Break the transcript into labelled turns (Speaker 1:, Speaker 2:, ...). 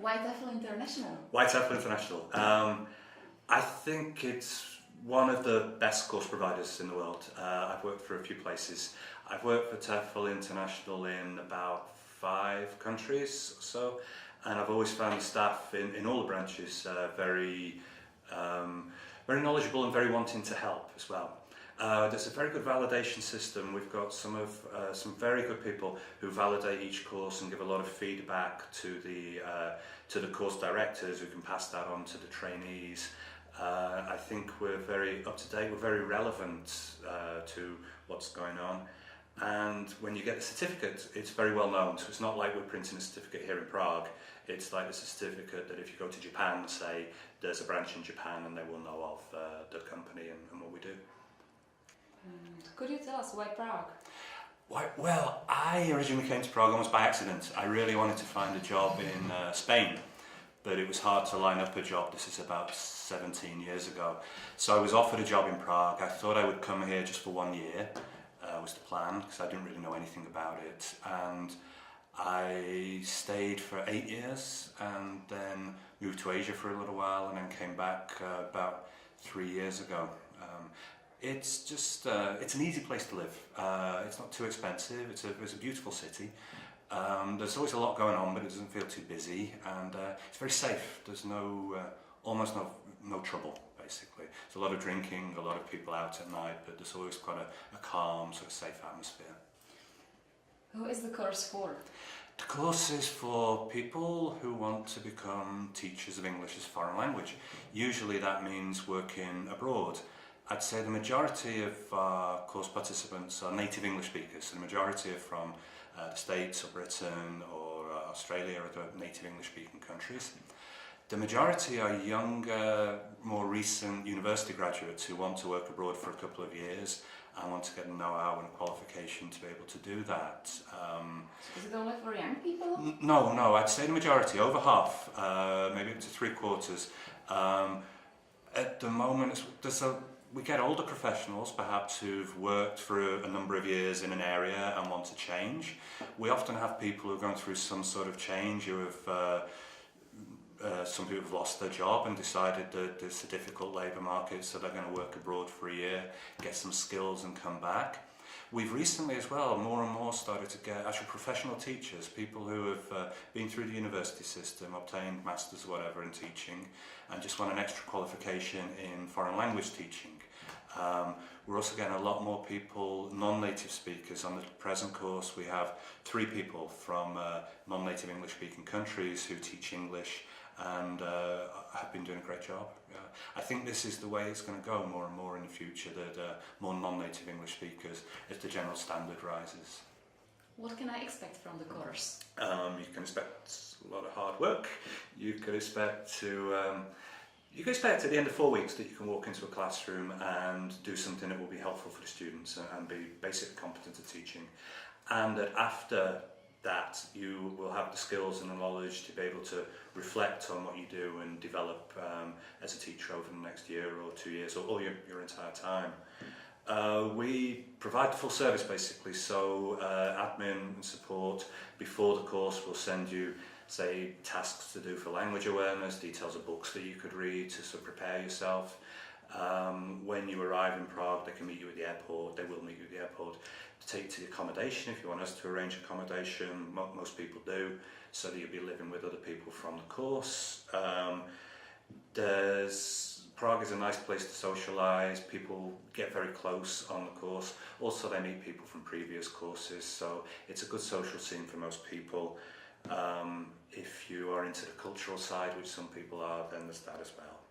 Speaker 1: Why TEFL International?
Speaker 2: Why TEFL International? I think it's one of the best course providers in the world. I've worked for a few places. I've worked for TEFL International in about 5 countries or so, and I've always found the staff in all the branches very knowledgeable and very wanting to help as well. There's a very good validation system. We've got some very good people who validate each course and give a lot of feedback to the course directors, who can pass that on to the trainees. I think we're very up to date, we're very relevant to what's going on. And when you get the certificate, it's very well known. So it's not like we're printing a certificate here in Prague. It's like it's a certificate that if you go to Japan, say, there's a branch in Japan and they will know of the company and what we do.
Speaker 1: Could you tell us why Prague?
Speaker 2: Well, I originally came to Prague almost by accident. I really wanted to find a job in Spain, but it was hard to line up a job. This is about 17 years ago. So I was offered a job in Prague. I thought I would come here just for 1 year, was the plan, because I didn't really know anything about it. And I stayed for 8 years and then moved to Asia for a little while and then came back about 3 years ago. It's just, it's an easy place to live. It's not too expensive, it's a beautiful city. There's always a lot going on, but it doesn't feel too busy, and it's very safe. There's almost no trouble, basically. There's a lot of drinking, a lot of people out at night, but there's always quite a calm, sort of safe atmosphere.
Speaker 1: Who is the course for?
Speaker 2: The course is for people who want to become teachers of English as a foreign language. Usually that means working abroad. I'd say the majority of our course participants are native English speakers, so the majority are from the States or Britain or Australia or other native English speaking countries. The majority are younger, more recent university graduates who want to work abroad for a couple of years and want to get a know-how and a qualification to be able to do that.
Speaker 1: Is it only for young people?
Speaker 2: No, I'd say the majority, over half, maybe up to 3/4. At the moment, we get older professionals, perhaps who've worked for a number of years in an area and want to change. We often have people who are going through some sort of change, who have some people have lost their job and decided that it's a difficult labour market, so they're going to work abroad for a year, get some skills and come back. We've recently as well, more and more started to get actual professional teachers, people who have been through the university system, obtained masters or whatever in teaching, and just want an extra qualification in foreign language teaching. We're also getting a lot more people, non-native speakers. On the present course we have 3 people from non-native English speaking countries who teach English and have been doing a great job. I think this is the way it's going to go more and more in the future, that more non-native English speakers as the general standard rises.
Speaker 1: What can I expect from the course?
Speaker 2: You can expect a lot of hard work. You could expect at the end of 4 weeks that you can walk into a classroom and do something that will be helpful for the students and be basically competent at teaching. And that after that you will have the skills and the knowledge to be able to reflect on what you do and develop as a teacher over the next year or 2 years or your entire time. We provide the full service basically, so admin and support. Before the course we'll send you, say, tasks to do for language awareness, details of books that you could read to sort of prepare yourself. When you arrive in Prague, they can meet you at the airport, they will meet you at the airport to take you to the accommodation if you want us to arrange accommodation. Most people do, so that you'll be living with other people from the course. Prague is a nice place to socialise, people get very close on the course. Also they meet people from previous courses, so it's a good social scene for most people. If you are into the cultural side, which some people are, then there's that as well.